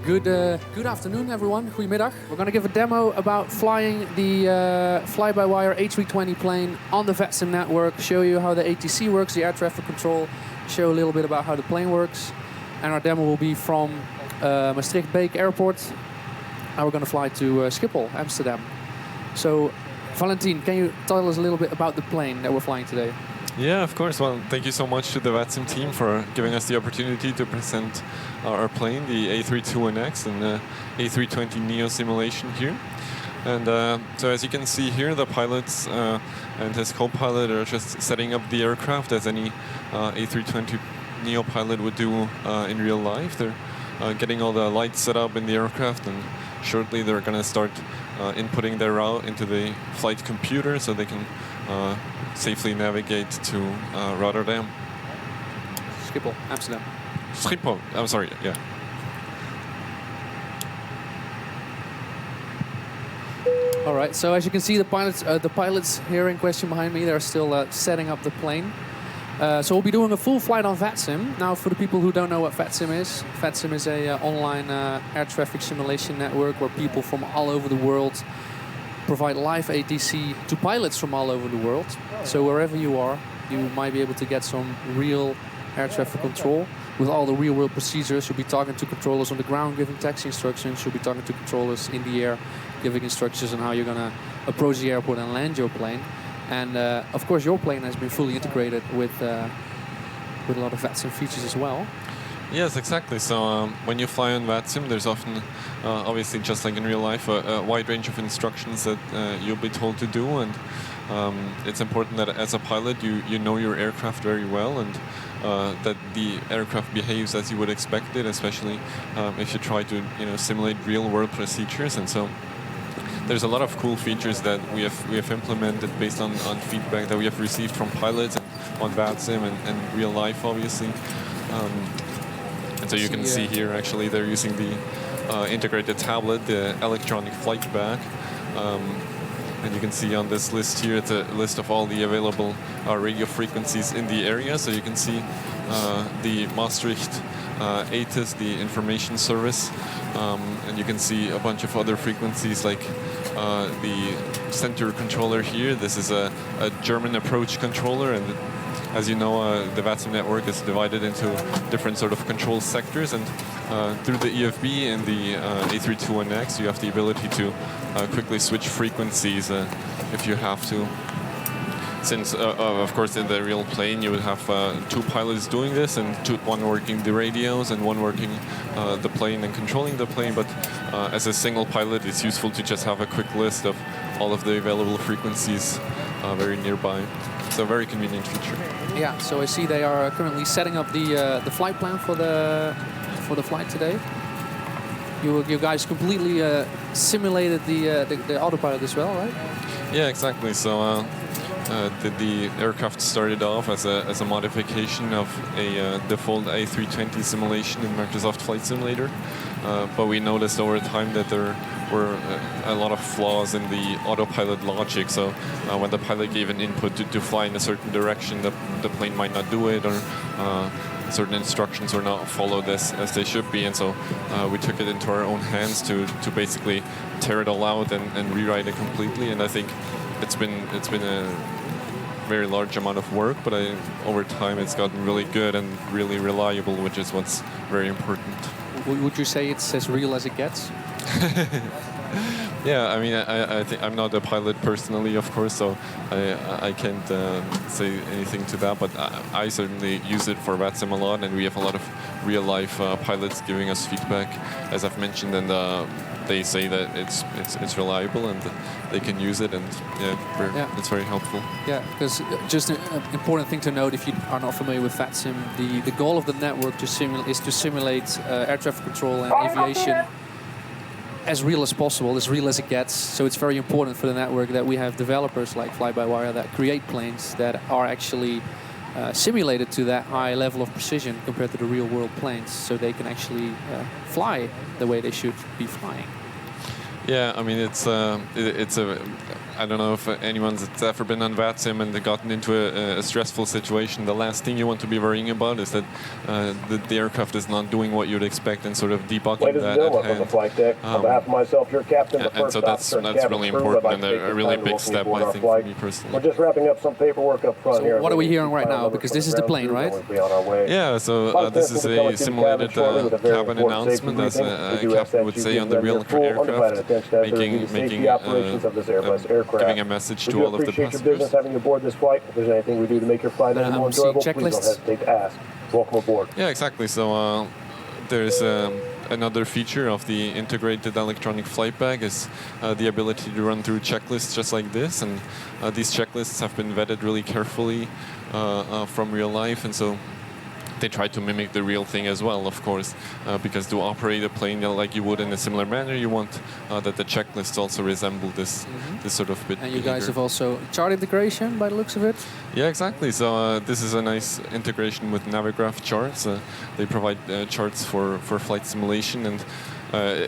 Good afternoon, everyone. Goedemiddag. We're going to give a demo about flying the FlyByWire A320 plane on the VATSIM network, show you how the ATC works, the air traffic control, show a little bit about how the plane works. And our demo will be from Maastricht-Beek Airport. And we're going to fly to Schiphol, Amsterdam. So, Valentin, can you tell us a little bit about the plane that we're flying today? Yeah, of course. Well, thank you so much to the VATSIM team for giving us the opportunity to present our plane, the A32NX, and the A320neo simulation here. And so as you can see here, the pilots and his co-pilot are just setting up the aircraft as any A320neo pilot would do in real life. They're getting all the lights set up in the aircraft, and shortly they're going to start inputting their route into the flight computer so they can safely navigate to Rotterdam. Schiphol, Amsterdam. Schiphol, I'm sorry, yeah. All right, so as you can see, the pilots here in question behind me, they're still setting up the plane. So we'll be doing a full flight on VATSIM. Now, for the people who don't know what VATSIM is an online air traffic simulation network where people from all over the world provide live ATC to pilots from all over the world. So wherever you are, you might be able to get some real air traffic control with all the real-world procedures. You'll be talking to controllers on the ground, giving taxi instructions. You'll be talking to controllers in the air, giving instructions on how you're going to approach the airport and land your plane. And of course, your plane has been fully integrated with a lot of VATSIM features as well. Yes, exactly. So when you fly on VATSIM, there's often, obviously, just like in real life, a wide range of instructions that you'll be told to do. And it's important that as a pilot, you know your aircraft very well, and that the aircraft behaves as you would expect it, especially if you try to simulate real-world procedures. And so there's a lot of cool features that we have implemented based on feedback that we have received from pilots and on VATSIM and real life, obviously. And so you can see here, actually, they're using the integrated tablet, the electronic flight bag. And you can see on this list here, it's a list of all the available radio frequencies in the area. So you can see the Maastricht ATIS, the information service. And you can see a bunch of other frequencies like the center controller here. This is a German approach controller, and as you know, the VATSIM network is divided into different sort of control sectors, and through the EFB in the A32NX, you have the ability to quickly switch frequencies if you have to. Since, of course, in the real plane, you would have two pilots doing this, and one working the radios and one working the plane and controlling the plane. But as a single pilot, it's useful to just have a quick list of all of the available frequencies very nearby. It's a very convenient feature. Yeah, so I see they are currently setting up the flight plan for the flight today. You guys completely simulated the autopilot as well, right? Yeah, exactly. So the aircraft started off as a modification of a default A320 simulation in Microsoft Flight Simulator, but we noticed over time that there were a lot of flaws in the autopilot logic. So when the pilot gave an input to fly in a certain direction, the plane might not do it, or certain instructions were not followed as they should be. And so we took it into our own hands to basically tear it all out and rewrite it completely. And I think it's been a very large amount of work, but over time it's gotten really good and really reliable, which is what's very important. Would you say it's as real as it gets? Yeah, I mean, I think I'm not a pilot personally, of course, so I can't say anything to that, but I certainly use it for VATSIM a lot, and we have a lot of real-life pilots giving us feedback, as I've mentioned, and they say that it's reliable and they can use it, and it's very helpful. Yeah, because just an important thing to note, if you are not familiar with VATSIM, the goal of the network is to simulate air traffic control and aviation as real as possible, as real as it gets. So it's very important for the network that we have developers like FlyByWire that create planes that are actually simulated to that high level of precision compared to the real world planes, so they can actually fly the way they should be flying. Yeah, I mean, it's a I don't know if anyone's ever been on VATSIM and gotten into a stressful situation. The last thing you want to be worrying about is that the aircraft is not doing what you'd expect, and sort of debugging that at hand. From the flight deck, on behalf of myself, your captain, the And first so that's really important and a really big step, I think, for me personally. We're just wrapping up some paperwork up front here. So what are we hearing right now? Because this is the plane, right? Yeah, so this is a simulated cabin announcement, as a captain would say on the real aircraft, giving a message to all of the passengers. Having you aboard this flight. If there's anything we do to make your flight any more enjoyable, please don't hesitate to ask. Welcome aboard. Yeah, exactly. So there's another feature of the integrated electronic flight bag is the ability to run through checklists just like this, and these checklists have been vetted really carefully from real life, and so they try to mimic the real thing as well, of course, because to operate a plane like you would in a similar manner, you want that the checklists also resemble this sort of bit. And you guys have also chart integration by the looks of it? Yeah, exactly. So this is a nice integration with Navigraph charts. They provide charts for flight simulation, and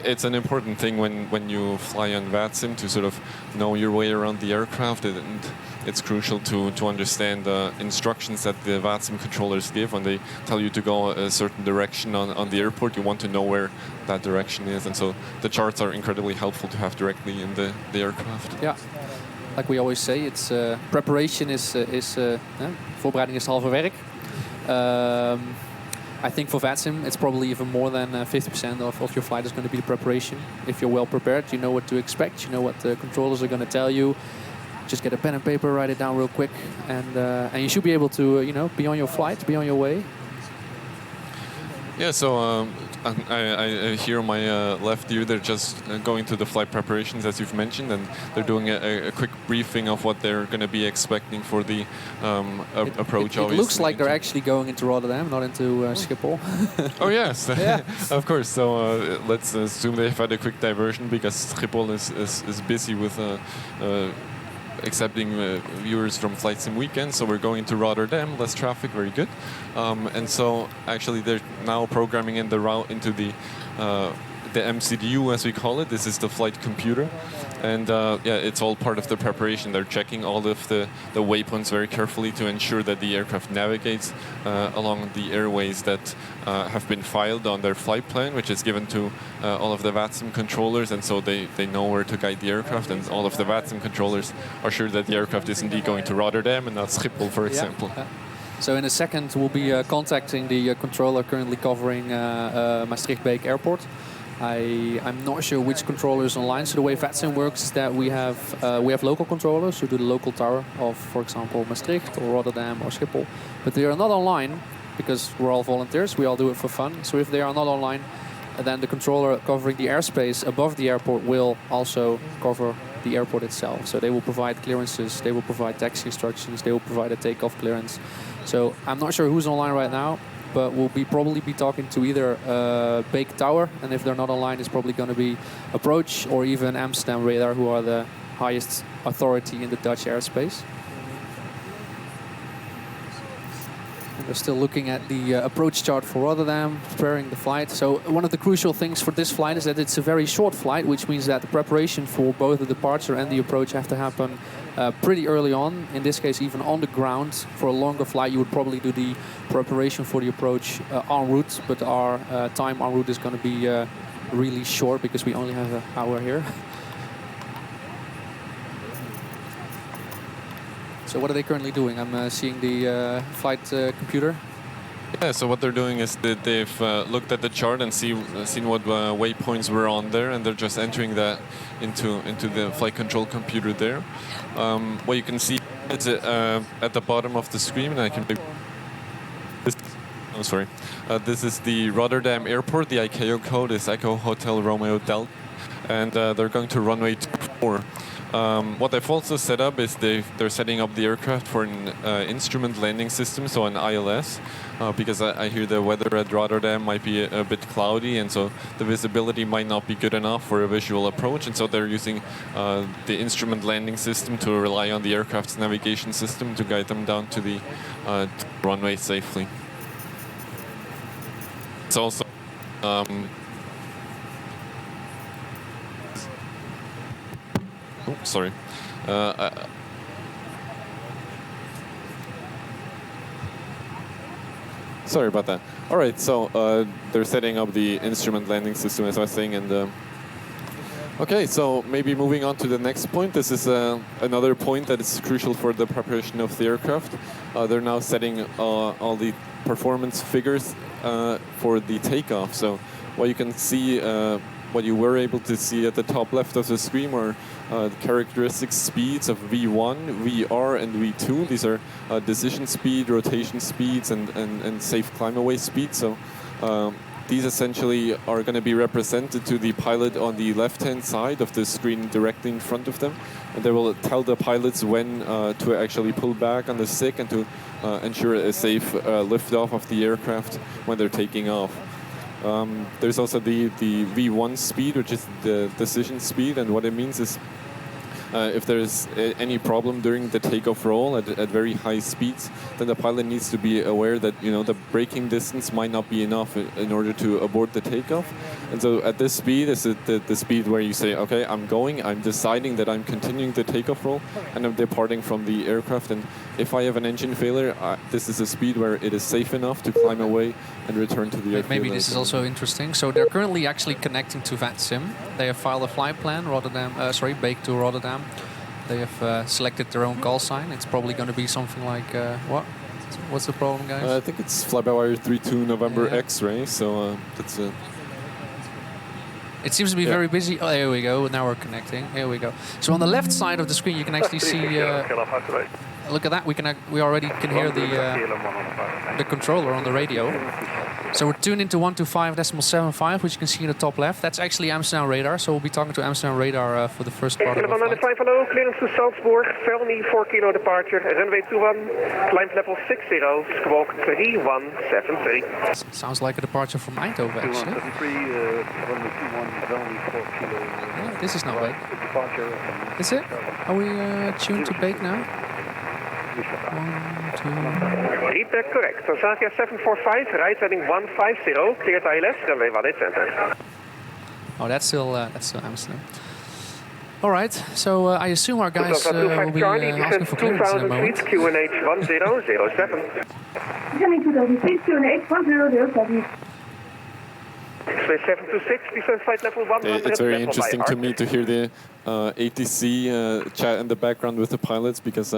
it's an important thing when you fly on VATSIM to sort of know your way around the aircraft, and it's crucial to understand the instructions that the VATSIM controllers give when they tell you to go a certain direction on the airport. You want to know where that direction is, and so the charts are incredibly helpful to have directly in the aircraft. Yeah, like we always say, it's preparation is voorbereiding is halve werk. I think for VATSIM, it's probably even more than 50% of your flight is going to be the preparation. If you're well prepared, you know what to expect, you know what the controllers are going to tell you. Just get a pen and paper, write it down real quick, and you should be able to, be on your flight, be on your way. Yeah, so I hear on my left here, they're just going through the flight preparations, as you've mentioned, and they're doing a quick briefing of what they're going to be expecting for the approach. It looks like they're actually going into Rotterdam, not into Schiphol. Oh, yes, yeah. Of course. So let's assume they've had a quick diversion, because Schiphol is busy with accepting viewers from FlyByWire. So we're going to Rotterdam, less traffic, very good. And so actually they're now programming in the route into the MCDU, as we call it. This is the flight computer. And yeah, it's all part of the preparation. They're checking all of the waypoints very carefully to ensure that the aircraft navigates along the airways that have been filed on their flight plan, which is given to all of the VATSIM controllers, and so they know where to guide the aircraft, and all of the VATSIM controllers are sure that the aircraft is indeed going to Rotterdam and not Schiphol, for example. Yeah. So in a second, we'll be contacting the controller currently covering Maastricht-Beek Airport. I'm not sure which controller is online. So the way VATSIM works is that we have local controllers who do the local tower of, for example, Maastricht or Rotterdam or Schiphol. But they are not online because we're all volunteers. We all do it for fun. So if they are not online, then the controller covering the airspace above the airport will also cover the airport itself. So they will provide clearances, they will provide taxi instructions, they will provide a takeoff clearance. So I'm not sure who's online right now, but we'll probably be talking to either Beek Tower, and if they're not online, it's probably going to be Approach or even Amsterdam Radar, who are the highest authority in the Dutch airspace. And they're still looking at the approach chart for Rotterdam, preparing the flight. So one of the crucial things for this flight is that it's a very short flight, which means that the preparation for both the departure and the approach have to happen pretty early on. In this case, even on the ground. For a longer flight, you would probably do the preparation for the approach en route, but our time en route is going to be really short because we only have an hour here. So what are they currently doing? I'm seeing the flight computer. Yeah, so what they're doing is that they've looked at the chart and seen what waypoints were on there, and they're just entering that into the flight control computer there. What you can see is at the bottom of the screen, and I can. This is the Rotterdam Airport. The ICAO code is Echo Hotel Romeo Delta, and they're going to runway 24. What they've also set up is they're setting up the aircraft for an instrument landing system, so an ILS, because I hear the weather at Rotterdam might be a bit cloudy, and so the visibility might not be good enough for a visual approach, and so they're using the instrument landing system to rely on the aircraft's navigation system to guide them down to the runway safely. It's also Sorry about that. All right, so they're setting up the instrument landing system, as I was saying, and okay, so maybe moving on to the next point. This is another point that is crucial for the preparation of the aircraft. They're now setting all the performance figures for the takeoff. So what you can see, what you were able to see at the top left of the screen are the characteristic speeds of V1, VR, and V2. These are decision speed, rotation speeds, and safe climb away speed. So these essentially are going to be represented to the pilot on the left-hand side of the screen directly in front of them. And they will tell the pilots when to actually pull back on the stick and to ensure a safe liftoff of the aircraft when they're taking off. There's also the V1 speed, which is the decision speed, and what it means is if there's any problem during the takeoff roll at very high speeds, then the pilot needs to be aware that the braking distance might not be enough in order to abort the takeoff. And so at this speed is the speed where you say, okay, I'm deciding that I'm continuing the takeoff roll and I'm departing from the aircraft. And if I have an engine failure, this is a speed where it is safe enough to climb away and return to the airfield. Maybe this is also interesting. So they're currently actually connecting to VATSIM. They have filed a flight plan, Bake to Rotterdam. They have selected their own call sign. It's probably going to be something like what? What's the problem, guys? I think it's FlyByWire A32NX November X-ray. So that's a. It seems to be very busy. Oh, here we go. Now we're connecting. Here we go. So on the left side of the screen, you can actually see. Look at that. We already can hear the controller on the radio. So we're tuned into 125.75, which you can see in the top left. That's actually Amsterdam radar. So we'll be talking to Amsterdam radar for the first part of the flight. Hello, clearance to Salzburg, Felny 4 kilo departure, runway 21, climb level 60, squawk 3173. Sounds like a departure from Eindhoven, actually. Yeah, this is not bad. Is it? Are we tuned to bake now? 1, 2. Repeat correct. Transavia 745, right heading 150, cleared ILS, runway 18 center. Oh, that's still Amsterdam. All right, so I assume our guys will be asking for clearance in a moment. QNH 1007. Descending 2006, QNH 1007. It's very interesting to me to hear the ATC chat in the background with the pilots, because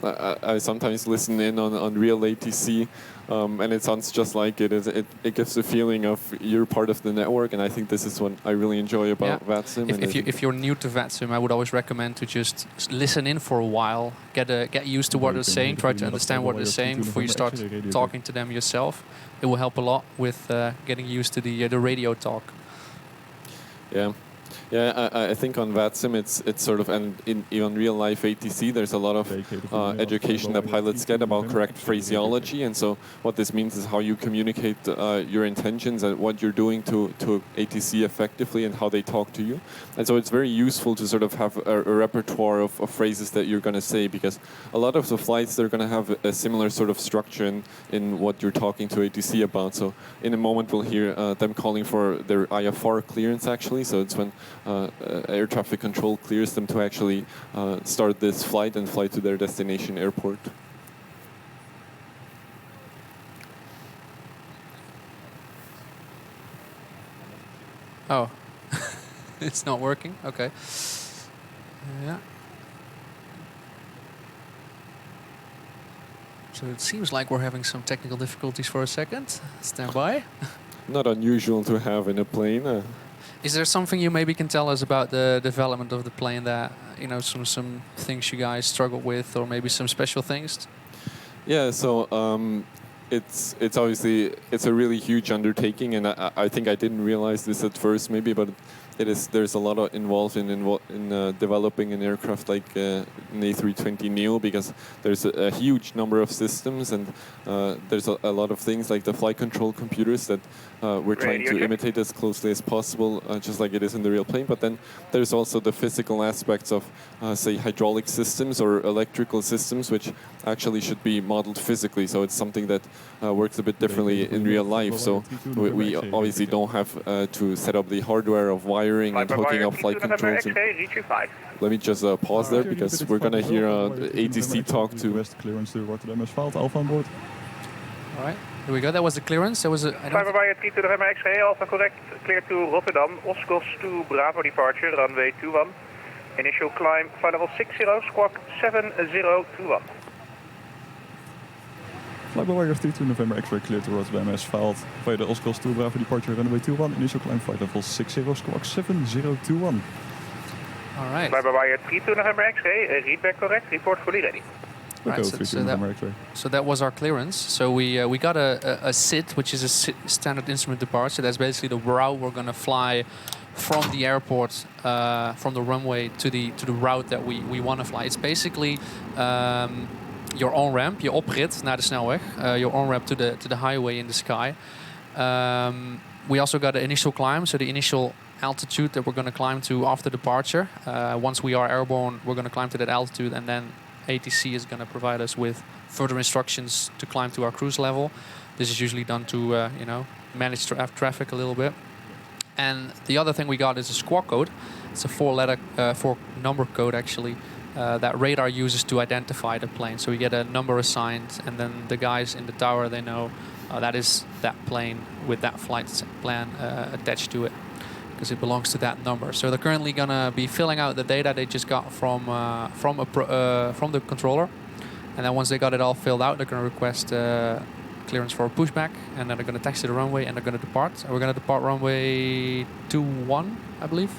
I sometimes listen in on real ATC, and it sounds just like it. It gives the feeling of you're part of the network, and I think this is what I really enjoy about VATSIM. If you're new to VATSIM, I would always recommend to just listen in for a while, get used to what they're saying, try to understand what they're saying before you start talking to them yourself. It will help a lot with getting used to the radio talk. Yeah. Yeah, I think on VATSIM it's sort of, and in real life ATC, there's a lot of education that pilots get about correct phraseology, and so what this means is how you communicate your intentions and what you're doing to ATC effectively and how they talk to you. And so it's very useful to sort of have a repertoire of phrases that you're going to say, because a lot of the flights, they're going to have a similar sort of structure in what you're talking to ATC about. So in a moment we'll hear them calling for their IFR clearance, actually. So it's when air traffic control clears them to actually start this flight and fly to their destination airport. Oh, it's not working? Okay. Yeah. So it seems like we're having some technical difficulties for a second. Stand by. Not unusual to have in a plane. Is there something you maybe can tell us about the development of the plane that, some things you guys struggle with, or maybe some special things? Yeah, so it's obviously, it's a really huge undertaking, and I think I didn't realize this at first maybe, but there's a lot involved in developing an aircraft like an A320neo, because there's a huge number of systems, and there's a lot of things like the flight control computers that we're trying to imitate as closely as possible, just like it is in the real plane. But then there's also the physical aspects of, say, hydraulic systems or electrical systems, which actually should be modeled physically. So it's something that works a bit differently in real life. So we obviously don't have to set up the hardware of wires wiring and hooking up flight controls. Let me just pause there because we're going to hear ATC talk to... West clearance to Rotterdam Asphalt, Alpha on board. All right, here we go. That was the clearance. There was a... FlyByWire 32 November X-ray, Alpha correct. Clear to Rotterdam, Oscars to Bravo departure, runway 21. Initial climb, flight level 60, squawk 7021. FlyByWire 32 November X-ray clear to Rotterdam Asphalt. Via the Oscars to Bravo departure, runway 21. Initial climb, flight level 60, squawk 7021. All right. FlyByWire 32 November X-ray, read back correct, report fully ready. Right, so that was our clearance. So we got a SID, which is a standard instrument departure. That's basically the route we're going to fly from the airport, from the runway to the route that we want to fly. It's basically your on-ramp, je oprit naar de snelweg, your on-ramp to the highway in the sky. We also got an initial climb, so the initial altitude that we're going to climb to after departure. Once we are airborne, we're going to climb to that altitude, and then ATC is going to provide us with further instructions to climb to our cruise level. This is usually done to manage traffic a little bit. And the other thing we got is a squawk code. It's a four number code actually that radar uses to identify the plane. So we get a number assigned, and then the guys in the tower, they know that is that plane with that flight plan attached to it, because it belongs to that number. So they're currently gonna be filling out the data they just got from the controller, and then once they got it all filled out, they're gonna request clearance for a pushback, and then they're gonna taxi the runway and they're gonna depart. And we're gonna depart runway 21, I believe.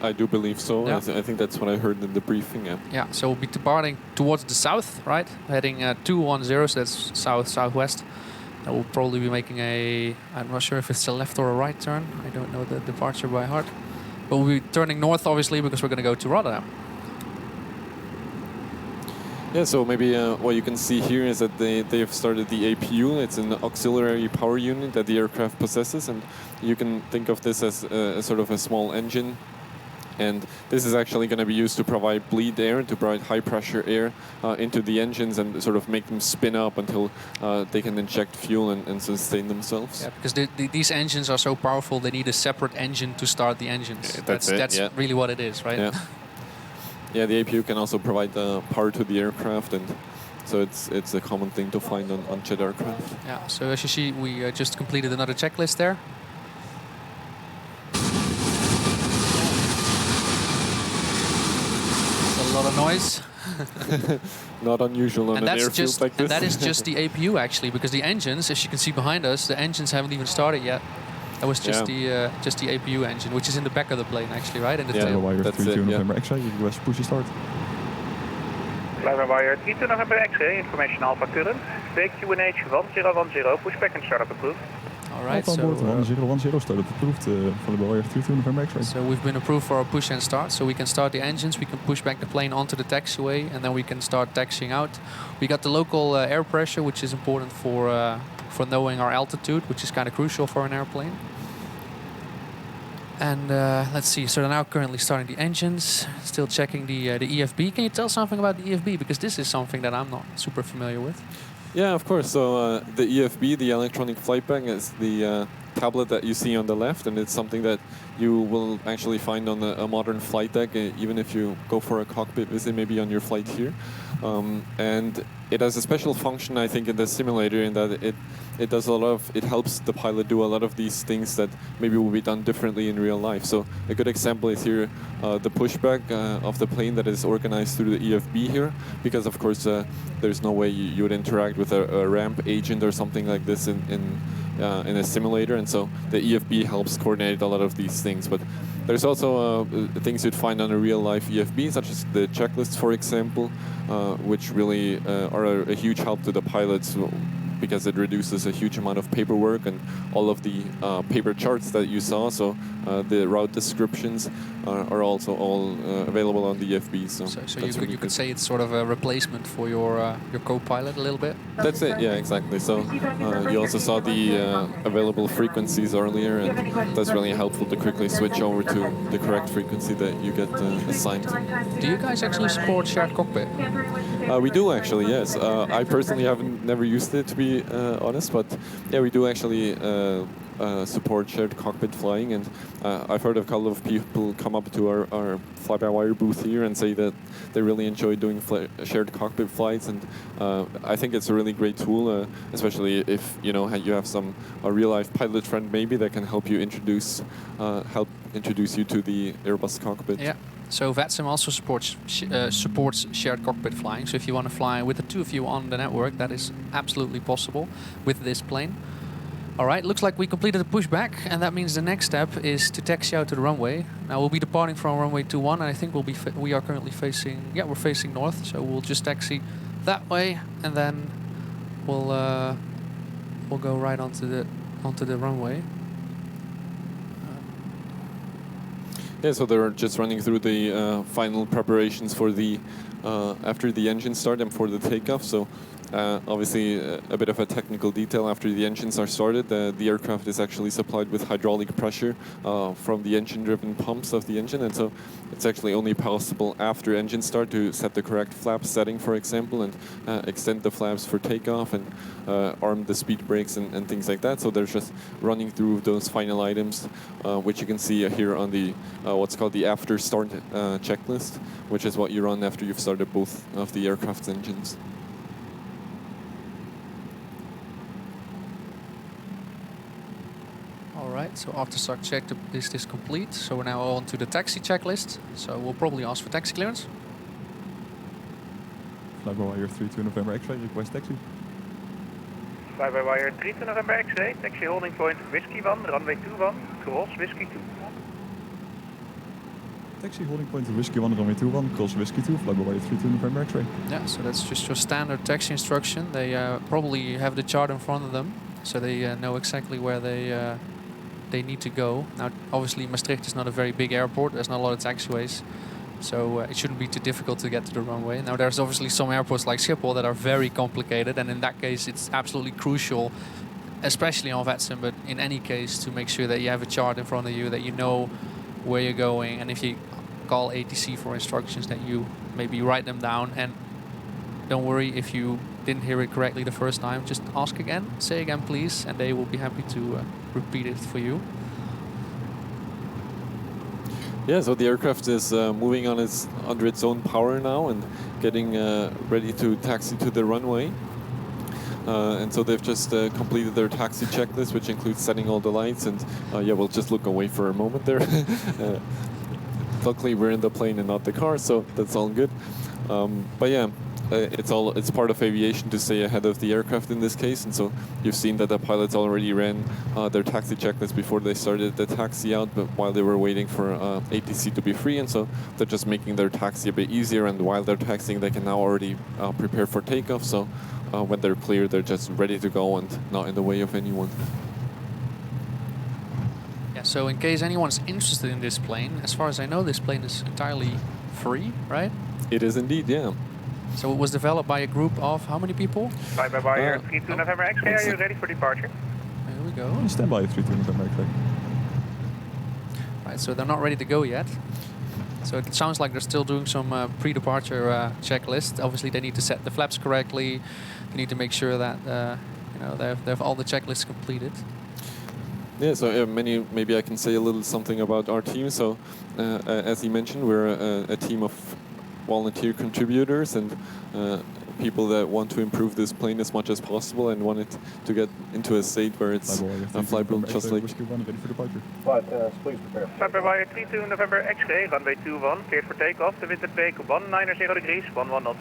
I do believe so. Yeah. I think that's what I heard in the briefing. Yeah. Yeah. So we'll be departing towards the south, right? Heading 210, so that's southwest. And we'll probably be making I'm not sure if it's a left or a right turn. I don't know the departure by heart. But we'll be turning north, obviously, because we're going to go to Rotterdam. Yeah, so maybe what you can see here is that they have started the APU. It's an auxiliary power unit that the aircraft possesses, and you can think of this as a sort of a small engine. And this is actually going to be used to provide bleed air, to provide high pressure air into the engines and sort of make them spin up until they can inject fuel and sustain themselves. Yeah, because these engines are so powerful, they need a separate engine to start the engines. Yeah, that's really what it is, right? Yeah. Yeah, the APU can also provide power to the aircraft, and so it's a common thing to find on jet aircraft. Yeah, so as you see, we just completed another checklist there. A lot of noise. Not unusual on an airfield like this. And that is just the APU actually, because the engines, as you can see behind us, the engines haven't even started yet. That was just the APU engine, which is in the back of the plane actually, right? In the tail. That's it. November X-ray, request push start. FlyByWire 32 November X-ray, information Alpha current. QNH 1010, pushback and startup approved. All right, Alpha on board 1010, startup approved for the FlyByWire 32 November X-ray. So we've been approved for our push and start, so we can start the engines, we can push back the plane onto the taxiway, and then we can start taxiing out. We got the local air pressure, which is important for knowing our altitude, which is kind of crucial for an airplane. And let's see, so they're now currently starting the engines, still checking the EFB. Can you tell something about the EFB? Because this is something that I'm not super familiar with. Yeah, of course. So the EFB, the electronic flight bag, is the tablet that you see on the left, and it's something that you will actually find on a modern flight deck, even if you go for a cockpit visit, maybe on your flight here. And it has a special function, I think, in the simulator, in that it does it helps the pilot do a lot of these things that maybe will be done differently in real life. So a good example is here, the pushback of the plane that is organized through the EFB here, because of course there's no way you would interact with a ramp agent or something like this in a simulator, and so the EFB helps coordinate a lot of these things. But there's also things you'd find on a real-life EFB, such as the checklists, for example, which really are a huge help to the pilots, because it reduces a huge amount of paperwork and all of the paper charts that you saw. So the route descriptions are also all available on the EFB. So you could say it's sort of a replacement for your co-pilot a little bit? That's it, yeah, exactly. So you also saw the available frequencies earlier, and that's really helpful to quickly switch over to the correct frequency that you get assigned to. Do you guys actually support shared cockpit? We do actually, yes. I personally never used it, to be honest, but yeah, we do actually support shared cockpit flying. And I've heard a couple of people come up to our fly-by-wire booth here and say that they really enjoy doing shared cockpit flights. And I think it's a really great tool, especially if you have a real-life pilot friend maybe that can help you introduce you to the Airbus cockpit. Yeah. So VATSIM also supports shared cockpit flying. So if you want to fly with the two of you on the network, that is absolutely possible with this plane. All right, looks like we completed the pushback, and that means the next step is to taxi out to the runway. Now we'll be departing from runway 21, and I think we are currently facing we're facing north. So we'll just taxi that way, and then we'll go right onto the runway. Yeah, so they're just running through the final preparations for the after the engine start and for the takeoff. So obviously a bit of a technical detail. After the engines are started, the aircraft is actually supplied with hydraulic pressure from the engine-driven pumps of the engine, and so it's actually only possible after engine start to set the correct flap setting, for example, and extend the flaps for takeoff and arm the speed brakes and things like that. So they're just running through those final items, which you can see here on the what's called the after start checklist, which is what you run after you've started both of the aircraft's engines. Alright, so after start check list is complete. So we're now on to the taxi checklist. So we'll probably ask for taxi clearance. FlyByWire 32 November X-ray, request taxi. FlyByWire 32 November X-ray, taxi holding point Whiskey 1, runway 21, cross Whiskey 2. Taxi holding point Whiskey 1, runway 21, cross Whiskey 2, FlyByWire 32 November X-ray. Yeah, so that's just your standard taxi instruction. They probably have the chart in front of them, so they know exactly where they need to go. Now, obviously, Maastricht is not a very big airport. There's not a lot of taxiways, so it shouldn't be too difficult to get to the runway. Now, there's obviously some airports like Schiphol that are very complicated, and in that case, it's absolutely crucial, especially on VATSIM, but in any case, to make sure that you have a chart in front of you, that you know where you're going, and if you call ATC for instructions, that you maybe write them down. And don't worry if you didn't hear it correctly the first time, just ask again, say again please, and they will be happy to repeat it for you. Yeah, so the aircraft is moving under its own power now and getting ready to taxi to the runway. And so they've just completed their taxi checklist, which includes setting all the lights. And yeah, we'll just look away for a moment there. Luckily, we're in the plane and not the car, so that's all good. But yeah. It's part of aviation to stay ahead of the aircraft in this case, and so you've seen that the pilots already ran their taxi checklist before they started the taxi out, but while they were waiting for ATC to be free, and so they're just making their taxi a bit easier, and while they're taxiing they can now already prepare for takeoff, so when they're clear they're just ready to go and not in the way of anyone. Yeah, so in case anyone's interested in this plane, as far as I know this plane is entirely free, right? It is indeed, yeah. So it was developed by a group of how many people? FlyByWire 32 November X-ray, are you ready for departure? There we go. Stand by 32 November X-ray. Right, so they're not ready to go yet. So it sounds like they're still doing some pre-departure checklist. Obviously, they need to set the flaps correctly. They need to make sure that they have all the checklists completed. Yeah, so maybe I can say a little something about our team. So as he mentioned, we're a team of volunteer contributors and people that want to improve this plane as much as possible and want it to get into a state where it's flyable just like... Please prepare. FlyByWire 32 November X-ray, runway 21, cleared for takeoff, the wind at peak 190 degrees, 11 knots.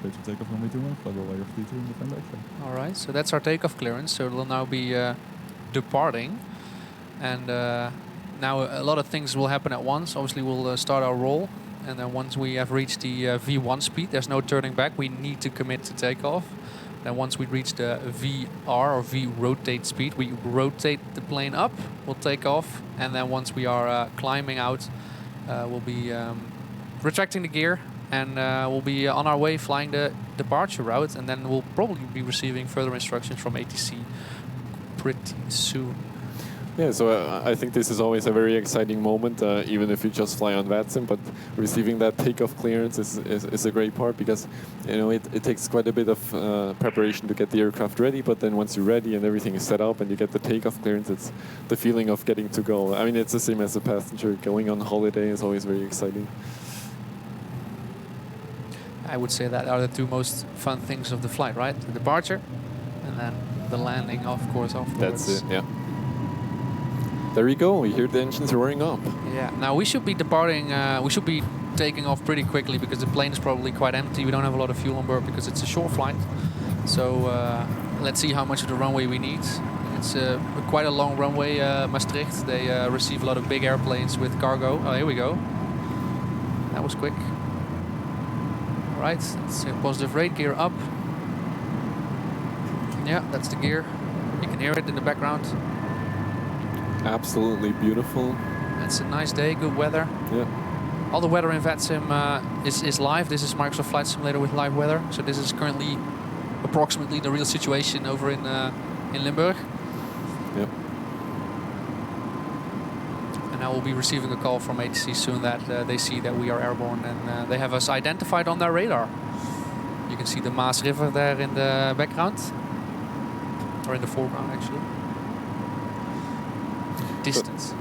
Cleared for takeoff runway 21, FlyByWire 32 November X-ray. All right, so that's our takeoff clearance. So we'll now be departing, and now a lot of things will happen at once. Obviously, we'll start our roll. And then once we have reached the V1 speed, there's no turning back. We need to commit to takeoff. Then once we reach the VR or V rotate speed, we rotate the plane up, we'll take off. And then once we are climbing out, we'll be retracting the gear and we'll be on our way flying the departure route. And then we'll probably be receiving further instructions from ATC pretty soon. Yeah, so I think this is always a very exciting moment, even if you just fly on VATSIM, but receiving that takeoff clearance is a great part because, you know, it takes quite a bit of preparation to get the aircraft ready, but then once you're ready and everything is set up and you get the takeoff clearance, it's the feeling of getting to go. I mean, it's the same as a passenger. Going on holiday is always very exciting. I would say that are the two most fun things of the flight, right? The departure and then the landing, of course, afterwards. That's it, yeah. There you go, you hear the engines roaring up. Yeah, now we should be departing, we should be taking off pretty quickly because the plane is probably quite empty. We don't have a lot of fuel on board because it's a short flight. So let's see how much of the runway we need. It's quite a long runway, Maastricht. They receive a lot of big airplanes with cargo. Oh, here we go. That was quick. All right, it's a positive rate, gear up. Yeah, that's the gear. You can hear it in the background. Absolutely beautiful. It's a nice day, good weather. Yeah. All the weather in VATSIM is live. This is Microsoft Flight Simulator with live weather. So this is currently approximately the real situation over in Limburg. Yep. And I will be receiving a call from ATC soon that they see that we are airborne and they have us identified on their radar. You can see the Maas River there in the background, or in the foreground actually. Distance.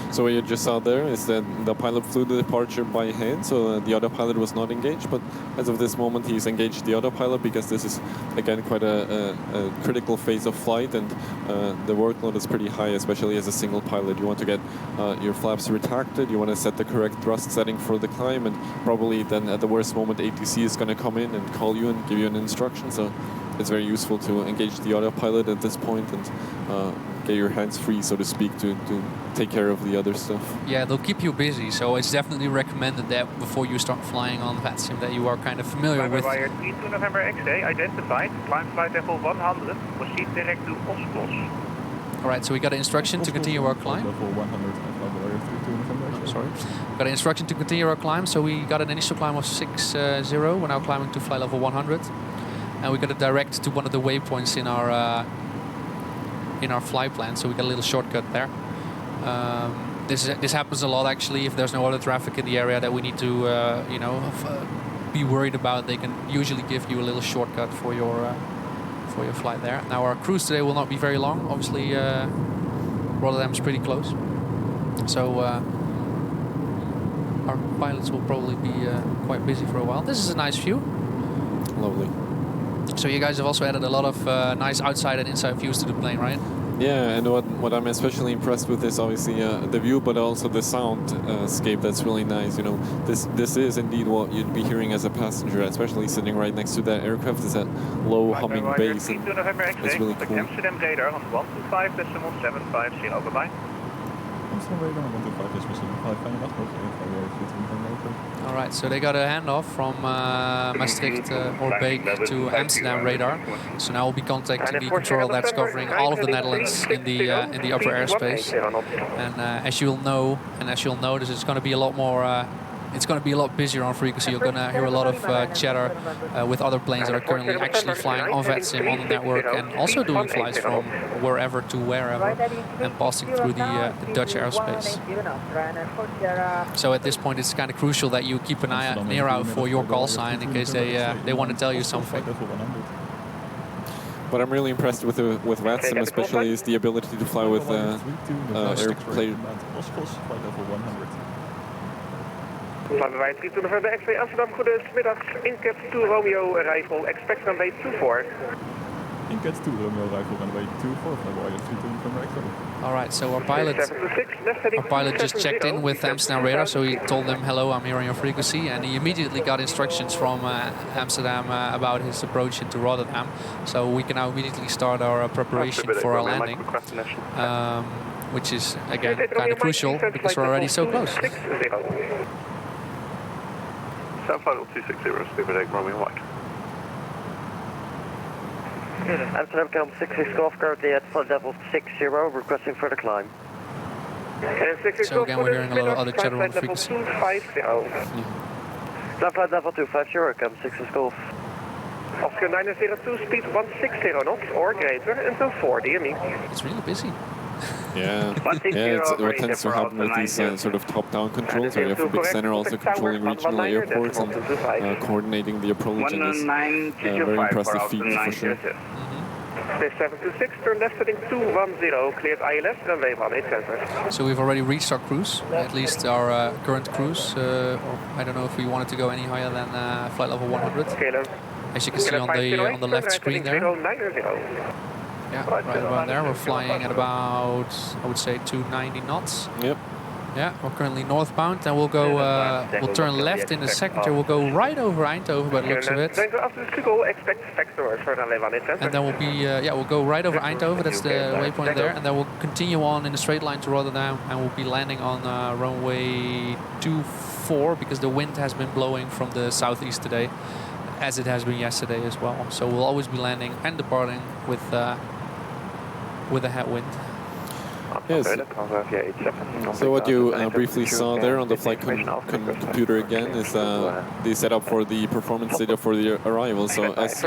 So what you just saw there is that the pilot flew the departure by hand, so the autopilot was not engaged, but as of this moment he's engaged the autopilot because this is again quite a critical phase of flight, and the workload is pretty high, especially as a single pilot. You want to get your flaps retracted, you want to set the correct thrust setting for the climb, and probably then at the worst moment ATC is going to come in and call you and give you an instruction, so it's very useful to engage the autopilot at this point and get your hands free, so to speak, to take care of the other stuff. Yeah, they'll keep you busy, so it's definitely recommended that before you start flying on VATSIM that you are kind of familiar with. FlyByWire A32NX November X-ray identified, climb flight level 100, proceed direct to Oslos. Alright, so we got an instruction to continue our climb. Level 100 FlyByWire A32 November X-ray. Sorry. Got an instruction to continue our climb, so we got an initial climb of 60. We're now climbing to flight level 100. And we got it direct to one of the waypoints in our flight plan, so we got a little shortcut there. This happens a lot actually. If there's no other traffic in the area that we need to be worried about, they can usually give you a little shortcut for your flight there. Now our cruise today will not be very long. Obviously, Rotterdam's pretty close, so our pilots will probably be quite busy for a while. This is a nice view. Lovely. So you guys have also added a lot of nice outside and inside views to the plane, right? Yeah, and what I'm especially impressed with is obviously the view, but also the soundscape. That's really nice. You know, this is indeed what you'd be hearing as a passenger, especially sitting right next to that aircraft. Is that low humming bass, and it's really cool. Amsterdam radar on 125.750. Bye-bye. Amsterdam radar on 125.750. Alright, so they got a handoff from Maastricht or Beek to Amsterdam radar. So now we'll be contacting the control that's covering all of the Netherlands in the upper airspace. And as you'll know, and as you'll notice, it's going to be a lot more. It's going to be a lot busier on frequency. You're going to hear a lot of chatter with other planes that are currently actually flying on VATSIM on the network and also doing flights from wherever to wherever and passing through the Dutch airspace. So at this point, it's kind of crucial that you keep an ear out for your call sign in case they want to tell you something. What I'm really impressed with VATSIM especially is the ability to fly with airplane. FlyByWire A32 November X-ray Amsterdam, goedemiddag. Incat 2 Romeo Rifle, expect runway 24. Incat 2 Romeo Rifle, runway 24, FlyByWire A32 November X-ray. Alright, so our pilot just checked in with Amsterdam radar, so he told them, hello, I'm here on your frequency, and he immediately got instructions from Amsterdam about his approach into Rotterdam. So we can now immediately start our preparation for our landing, which is, again, kind of crucial because we're already so close. 750 speed Romeo White. Amsterdam Cam 66 Golf, currently at flight level 60, requesting further climb. So again, we're hearing a lot of other chatter on the frequency. Flight level 250, Cam 66 Golf. Oscar 902, speed 160 knots or greater until 4 DME. It's really busy. Yeah, what tends to happen with these sort of top-down controls, where you have a big center also controlling regional airports and coordinating the approach, and is a very impressive feat for sure. 726, turn left heading 210, cleared ILS, runway 18 center. So we've already reached our cruise, at least our current cruise. Or I don't know if we wanted to go any higher than flight level 100. As you can see on the left screen there. Yeah, right about there. We're flying at about, I would say, 290 knots. Yep. Yeah, we're currently northbound, and we'll go. We'll turn left in a second. We'll go right over Eindhoven by the looks of it. And then we'll be. We'll go right over Eindhoven. That's the waypoint there, and then we'll continue on in a straight line to Rotterdam, and we'll be landing on runway 24 because the wind has been blowing from the southeast today, as it has been yesterday as well. So we'll always be landing and departing with a headwind. Yes. So what you briefly saw there on the flight computer again is the setup for the performance data for the arrival. So as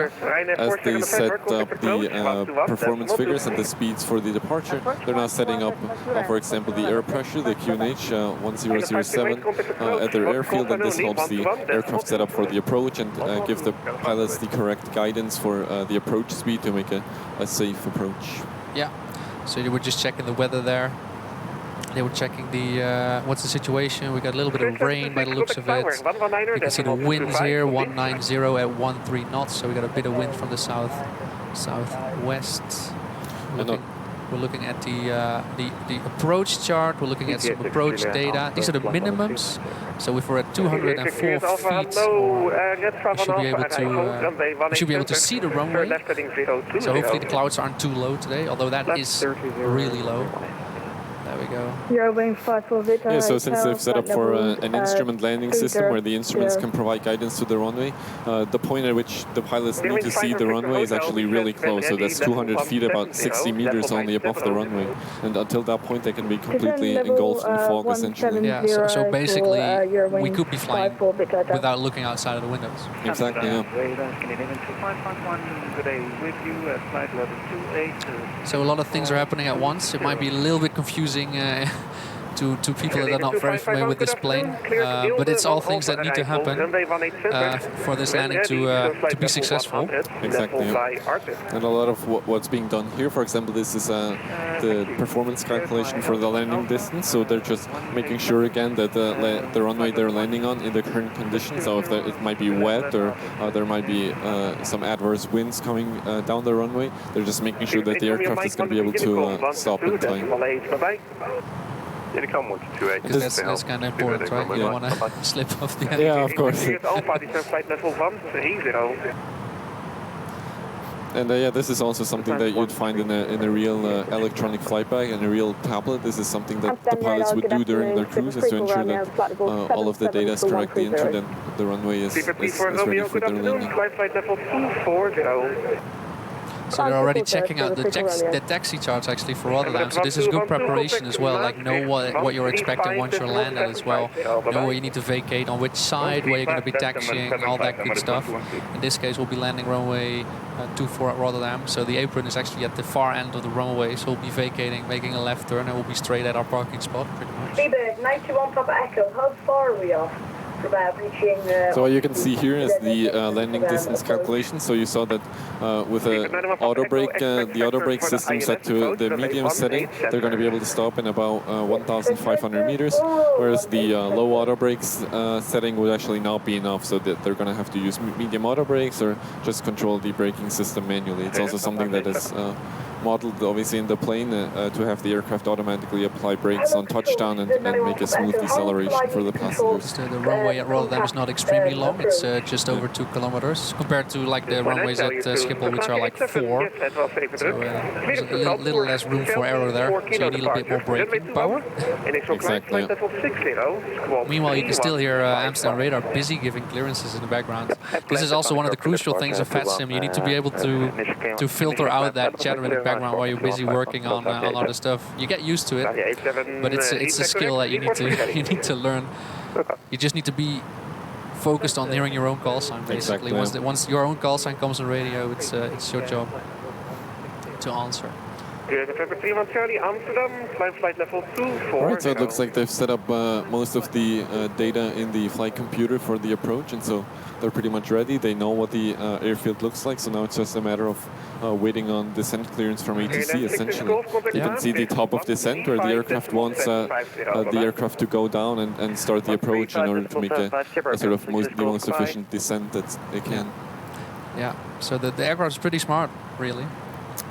they set up the performance figures and the speeds for the departure, they're now setting up, for example, the air pressure, the QNH 1007 at their airfield, and this helps the aircraft set up for the approach and give the pilots the correct guidance for the approach speed to make a safe approach. Yeah. So they were just checking the weather there. They were checking the what's the situation. We got a little bit of rain by the looks of it. You can see the winds here, 190 at 13 knots. So we got a bit of wind from the southwest. We're looking at the approach chart. We're looking at some approach data. These are the minimums. So if we're at 204 feet, we should be able to see the runway. So hopefully the clouds aren't too low today, although that is really low. There we go. You're wing 54 Victor. Yeah, so since they've set up for an instrument landing system where the instruments can provide guidance to the runway, the point at which the pilots need to see the runway is actually really close. So that's 200 feet, about 60 meters only above the runway. And until that point, they can be completely engulfed in fog, essentially. Yeah, so basically, we could be flying without looking outside of the windows. Exactly, yeah. So a lot of things are happening at once. It might be a little bit confusing to people that are not very familiar with this plane, but it's all things that need to happen for this landing to be successful. Exactly. Yeah. And a lot of what's being done here, for example, this is the performance calculation for the landing distance. So they're just making sure again that the runway they're landing on in the current conditions. So if it might be wet or there might be some adverse winds coming down the runway, they're just making sure that the aircraft is going to be able to stop in time. Because that's kind of important, right? You don't want to slip off the end. Yeah, of course. And this is also something that you'd find in a real electronic flight bag and a real tablet. This is something that the pilots would do during their cruise, is to ensure that all of the data is correctly entered and the runway is ready for their landing. So they're already checking out the taxi charts actually for Rotterdam. So this is good preparation as well. Like know what you're expecting once you're landed as well. Know where you need to vacate, on which side, where you're going to be taxiing, all that good stuff. In this case, we'll be landing runway 24 at Rotterdam. So the apron is actually at the far end of the runway. So we'll be vacating, making a left turn, and we'll be straight at our parking spot pretty much. B-Bird, 91 Papa Echo, how far are we off? So what you can see here is the landing distance calculation. So you saw that with the auto brake system set to the medium setting, they're going to be able to stop in about 1,500 meters, whereas the low auto brakes setting would actually not be enough. So that they're going to have to use medium auto brakes or just control the braking system manually. It's also something that is modeled obviously in the plane to have the aircraft automatically apply brakes on touchdown and make a smooth deceleration for the passengers. The runway at Rotterdam is not extremely long. It's just over 2 kilometers compared to like the runways at Schiphol, which are like 4. So there's a little less room for error there, so you need a little bit more braking power. Exactly. Yeah. Meanwhile, you can still hear Amsterdam radar busy giving clearances in the background. This is also one of the crucial things of VATSIM. You need to be able to filter out that chatter in the background while you're busy working on other stuff. You get used to it, but it's a skill that you need to learn. You just need to be focused on hearing your own call sign, basically. Exactly. Once your own call sign comes on radio, it's your job to answer. November 31 Charlie, Amsterdam, climb flight level 240. Alright, so it looks like they've set up most of the data in the flight computer for the approach, and so they're pretty much ready. They know what the airfield looks like, so now it's just a matter of waiting on descent clearance from ATC, essentially. You can see the top of descent, where the aircraft wants the aircraft to go down and start the approach in order to make a sort of the most efficient descent that they can. Yeah, so the aircraft is pretty smart, really.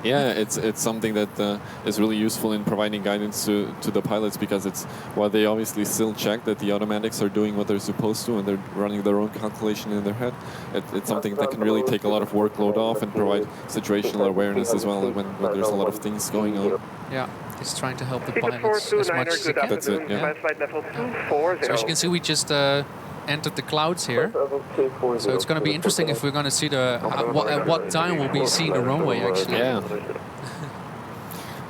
Yeah, it's something that is really useful in providing guidance to the pilots, because it's, while they obviously still check that the automatics are doing what they're supposed to and they're running their own calculation in their head, it's something that can really take a lot of workload off and provide situational awareness as well when there's a lot of things going on. Yeah, it's trying to help the pilots as much as it can. That's it, yeah. So as you can see, we just entered the clouds here. So it's going to be interesting if we're going to see the at what time we'll be seeing the runway actually. Yeah.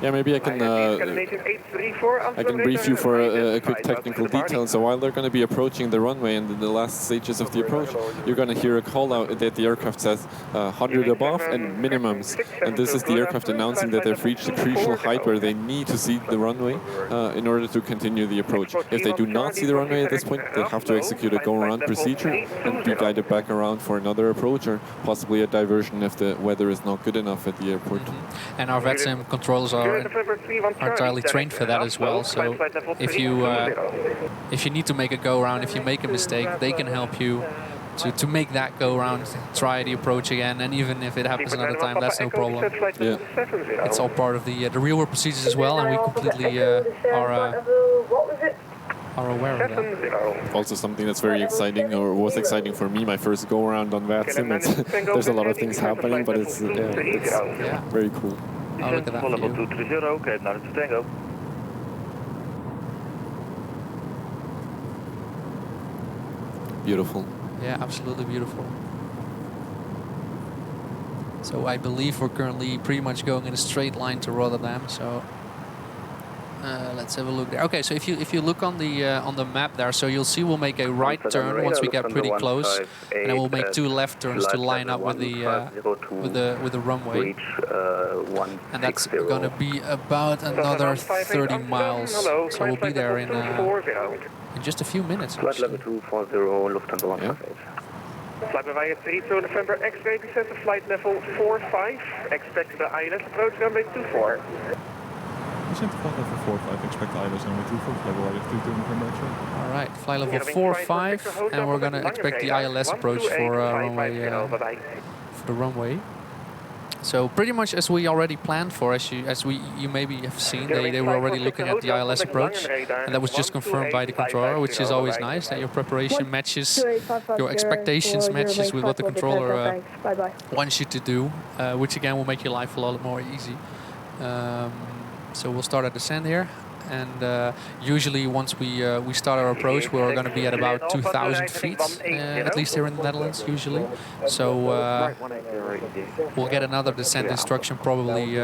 Yeah, maybe I can brief you for a quick technical detail. So while they're going to be approaching the runway and the last stages of the approach, you're going to hear a call out that the aircraft says 100 above and minimums. And this is the aircraft announcing that they've reached the crucial height where they need to see the runway in order to continue the approach. If they do not see the runway at this point, they have to execute a go-around procedure and be guided back around for another approach, or possibly a diversion if the weather is not good enough at the airport. And our VATSIM controllers are entirely trained for that as well. So if you need to make a go around, if you make a mistake, they can help you to make that go around, try the approach again, and even if it happens another time, that's no problem. Yeah. It's all part of the real world procedures as well, and we completely are aware of that. Also something that's very exciting, or was exciting for me, my first go around on VATSIM. There's a lot of things happening, but it's very cool. Oh, look at that view. 230, okay, now it's Tango. Beautiful. Yeah, absolutely beautiful. So I believe we're currently pretty much going in a straight line to Rotterdam. So let's have a look there. Okay, so if you look on the map there, so you'll see we'll make a right turn once we get pretty close, and then we'll make 2 left turns to line up with the runway. And that's going to be about another 30 miles. So we'll be there in just a few minutes. Actually. Yeah. FlyByWire A32 November X-ray descent to flight level 45. Expect the ILS approach runway 24. Descent to flight level 45, expect ILS runway 24, FlyByWire A32 November X-ray. All right, fly level 45, and we're going to expect the ILS approach for the runway. So pretty much as we already planned for, as you maybe have seen, they were already looking at the ILS approach, and that was just confirmed by the controller, which is always nice, that your preparation matches, your expectations matches with what the controller wants you to do, which again will make your life a lot more easy. So we'll start our descent here. And usually once we start our approach, we're going to be at about 2,000 feet, at least here in the Netherlands, usually. So we'll get another descent instruction probably in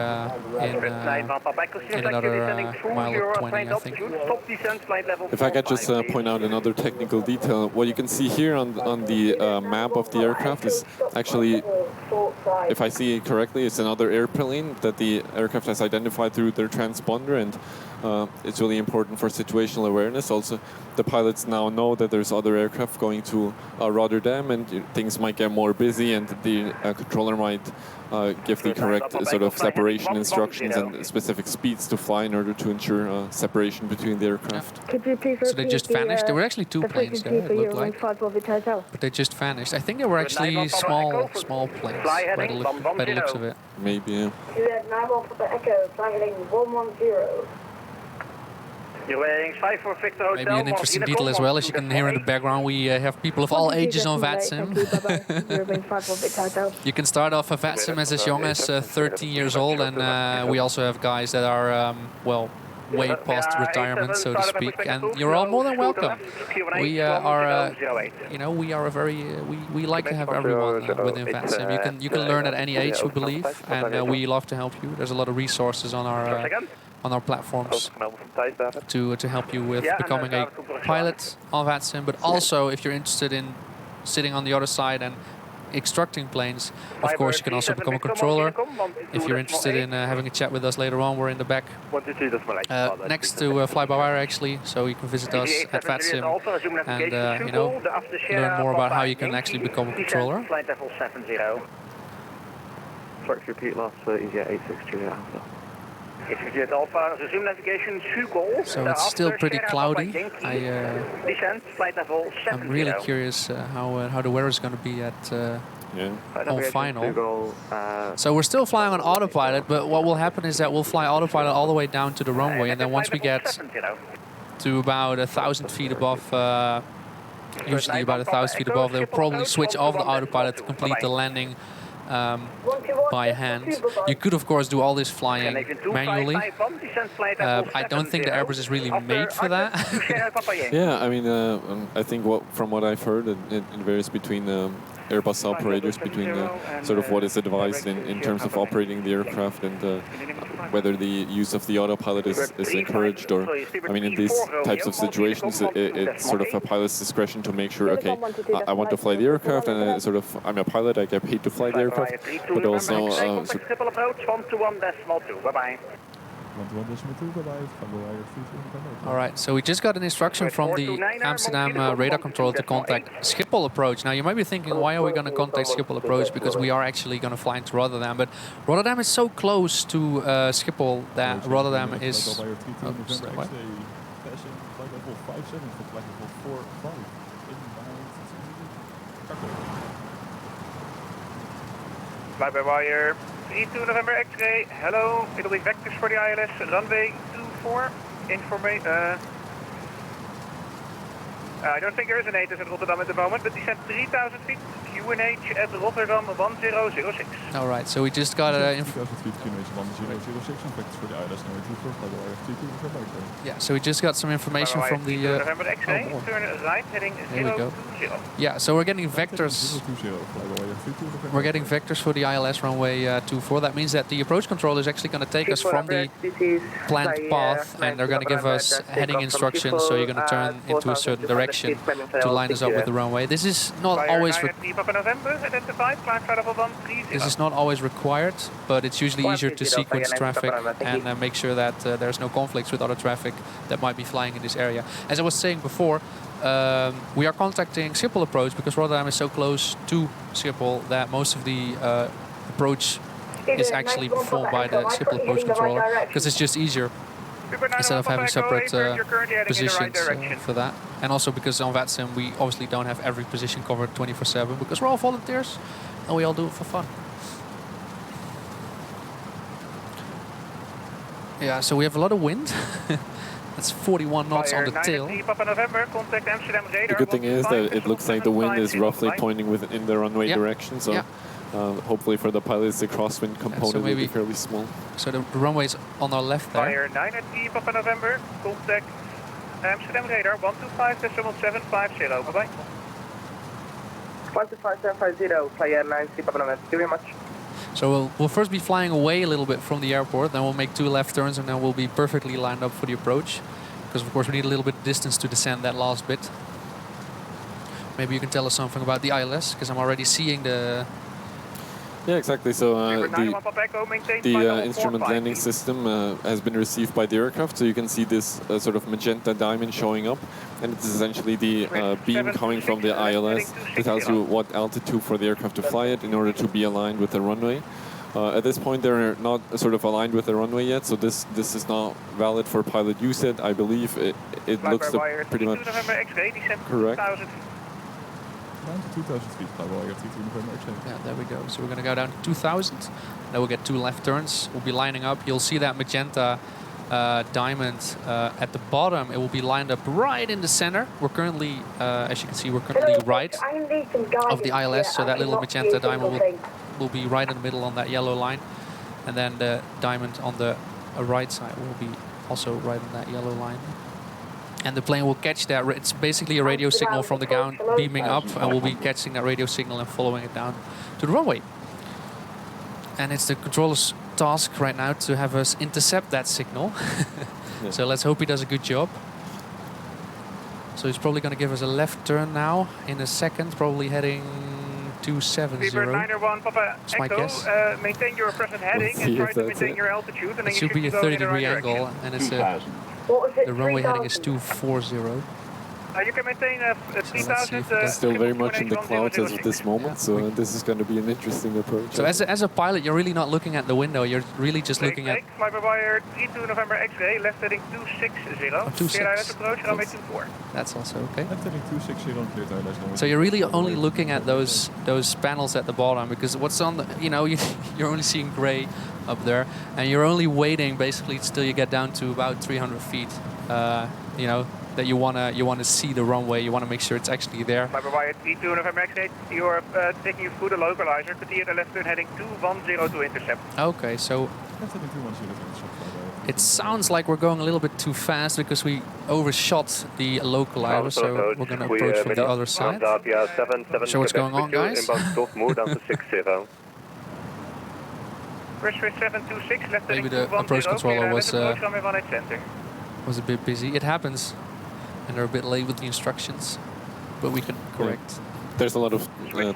another mile or 20, I think. If I could just point out another technical detail, what you can see here on the map of the aircraft is actually, if I see it correctly, it's another airplane that the aircraft has identified through their transponder, and it's really important for situational awareness. Also, the pilots now know that there's other aircraft going to Rotterdam, and things might get more busy, and the controller might give the correct sort of separation instructions and specific speeds to fly in order to ensure separation between the aircraft. So they just vanished. There were actually 2 planes there, it looked like, but they just vanished. I think they were actually small planes by the looks of it. Maybe, yeah. Maybe an interesting detail as well, as you can hear in the background, we have people of all ages on VATSIM. You can start off a VATSIM as young as 13 years old, and we also have guys that are, well, way past retirement, so to speak, and you're all more than welcome. We are, you know, we are a very, we like to have everyone within VATSIM. You can learn at any age, we believe, and we love to help you. There's a lot of resources on our platforms to help you with becoming a pilot on VATSIM, but also if you're interested in sitting on the other side and instructing planes. Of course, you can also become a controller. If you're interested in having a chat with us later on, we're in the back next to FlyByWire actually, so you can visit us at VATSIM and you know, learn more about how you can actually become a controller. Flight level 70. Sorry, repeat last 30, yeah, 862 Alpha. Execute Alpha, resume navigation, so it's still pretty cloudy. Descent, flight level 70. I'm really curious how the weather is going to be at on final. So we're still flying on autopilot, but what will happen is that we'll fly autopilot all the way down to the runway, and then once we get to about 1,000 feet above, usually about 1,000 feet above, they'll probably switch off the autopilot to complete the landing by hand. You could of course do all this flying manually. I don't think the Airbus is really made for that. Yeah, I mean, I think from what I've heard, it varies between Airbus operators, between sort of what is advised in terms of operating the aircraft and whether the use of the autopilot is encouraged, or, I mean, in these types of situations, it's sort of a pilot's discretion to make sure, okay, I want to fly the aircraft, and sort of, I'm a pilot, I get paid to fly the aircraft, but also... triple approach, 121.2, bye-bye. All right, so we just got an instruction from the Amsterdam radar controller to contact Schiphol approach. Now you might be thinking, why are we going to contact Schiphol approach? Because we are actually going to fly into Rotterdam, but Rotterdam is so close to Schiphol that Rotterdam is... FlyByWire 32 November X-ray, hello, it'll be vectors for the ILS, runway 24, I don't think there is an ATIS at Rotterdam at the moment, but descent 3,000 feet, QNH at Rotterdam 1006. All right, so we just got yeah, so we just got some information from the... November X-ray, turn right, heading 020. Yeah, so we're getting vectors. We're getting vectors for the ILS runway 24. That means that the approach controller is actually going to take us from the planned path, and they're going to give us heading instructions. So you're going to turn into a certain direction to line us up with the runway. This is not always required, but it's usually easier to sequence traffic and make sure that there's no conflicts with other traffic that might be flying in this area. As I was saying before, we are contacting Schiphol approach because Rotterdam is so close to Schiphol that most of the approach is actually performed by the Schiphol approach controller, because it's just easier instead of having separate positions for that. And also because on VATSIM we obviously don't have every position covered 24/7 because we're all volunteers and we all do it for fun. Yeah, so we have a lot of wind. That's 41 knots on the tail. The good thing is that it looks like the wind is roughly pointing within the runway direction, so hopefully for the pilots the crosswind component will be fairly small. So the runway is on our left there. Fire 9 at Papa November, contact Amsterdam radar 125.750, bye-bye. 125.750, Flyer 9 Papa November, thank you very much. So we'll first be flying away a little bit from the airport, then we'll make 2 left turns, and then we'll be perfectly lined up for the approach. Because of course we need a little bit of distance to descend that last bit. Maybe you can tell us something about the ILS, because I'm already seeing the... Yeah, exactly. So the instrument landing system has been received by the aircraft, so you can see this sort of magenta diamond showing up, and it's essentially the beam coming from the ILS that tells you what altitude for the aircraft to fly at in order to be aligned with the runway. At this point, they're not sort of aligned with the runway yet, so this is not valid for pilot use yet. I believe it looks pretty much correct. 2,000 feet, yeah, there we go. So we're going to go down to 2,000. Then we'll get 2 left turns. We'll be lining up. You'll see that magenta diamond at the bottom. It will be lined up right in the center. We're currently, as you can see, we're currently right of the ILS. So that little magenta diamond will be right in the middle on that yellow line. And then the diamond on the right side will be also right on that yellow line. And the plane will catch that. It's basically a radio signal from the ground beaming up, and we'll be catching that radio signal and following it down to the runway. And it's the controller's task right now to have us intercept that signal. So let's hope he does a good job. So he's probably going to give us a left turn now in a second, probably heading 270. Beaver 901 Papa That's my Echo, guess. maintain your present heading see and try if to that's maintain it. your altitude, and then It you should be a go in the 30-degree right angle, direction. and it's What was it? the runway heading is 3000? 240. You can maintain a let's see 3000. if we can- Still very much in the clouds as of this moment, Yeah, so this is going to be an interesting approach. So as a pilot, you're really not looking at the window. You're really just looking at. FlyByWire 32 November X-ray, left heading 260. Oh, 26. Clear ILS approach, runway 24. That's also okay. Left heading 260 on cleared ILS. So you're really only looking at those panels at the bottom, because what's on the, you're only seeing gray up there, and you're only waiting basically till you get down to about 300 feet. That you wanna see the runway. You wanna make sure it's actually there. FlyByWire 32 November X-ray, you're taking you through the localizer, clear the left turn heading 210 to intercept. Okay, so Left heading 210 to intercept. it sounds like we're going a little bit too fast because we overshot the localizer, so we're gonna approach from the other side. So what's going on, guys? First 726, left Maybe heading the 210, approach controller clear was ILS approach, runway 18 center. a bit busy. It happens, and they're a bit late with the instructions, but we can correct. There's a lot of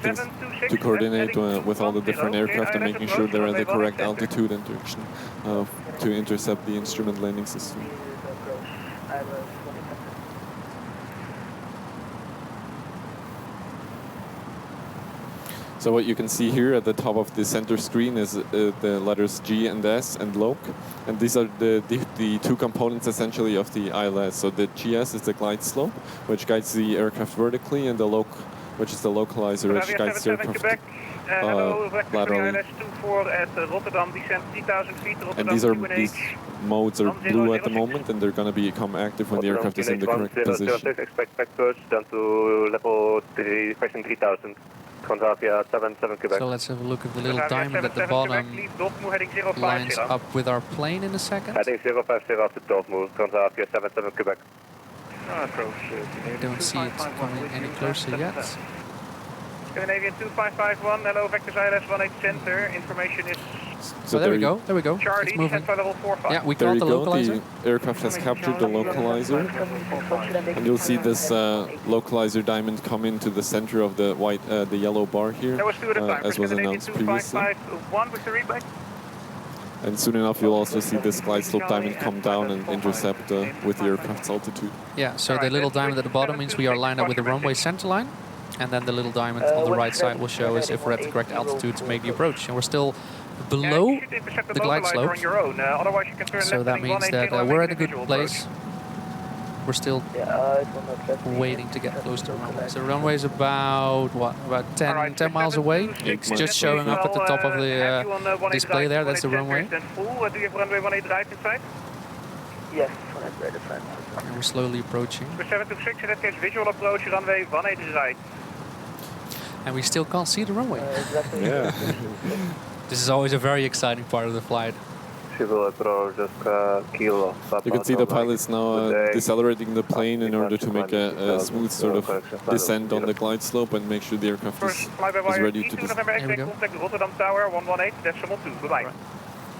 things to coordinate with all the different aircraft and making sure they're at the correct altitude and direction to intercept the instrument landing system. So what you can see here at the top of the center screen is the letters G and S and LOC, and these are the two components essentially of the ILS. So the GS is the glide slope, which guides the aircraft vertically, and the LOC, which is the localizer, which guides the aircraft laterally. And these modes are blue at the moment, and they're going to become active when the aircraft is in the correct position. Expect back first, down to level 3, question 3000. So let's have a look at the little diamond at the bottom. Lines up with our plane in a second. Heading 050 to Dortmund, Transavia 77 Quebec. Don't see it coming any closer yet. Scandinavian 2551, hello, Vectors ILS 18 center, information is... So there we go, Charlie, it's moving. level 45. Yeah, we There caught you the go, localizer. the aircraft has captured the localizer, and you'll see this localizer diamond come into the center of the the yellow bar here, That was 2 at a time. as was announced previously. 2551 with the replay. And soon enough you'll also see this glide slope diamond come down and intercept with the aircraft's altitude. Yeah, so the little diamond at the bottom means we are lined up with the runway center line, and then the little diamond on the right side will show us if we're at the correct altitude to make the approach. And we're still below the glide slope, so that means that we're at a good place. We're still waiting to get close to the runway. So the runway is about, what, about 10 miles away. It's just showing up at the top of the display there, that's the runway. Do you have runway 18 right inside? Yes, 100 right. And we're slowly approaching. 726, in that case, visual approach, runway 18 right. And we still can't see the runway. Yeah. This is always a very exciting part of the flight. You can see the pilots now decelerating the plane in order to make a smooth sort of descent on the glide slope and make sure the aircraft is ready to descend. Here we go. Contact Rotterdam Tower 118.2. Bye-bye.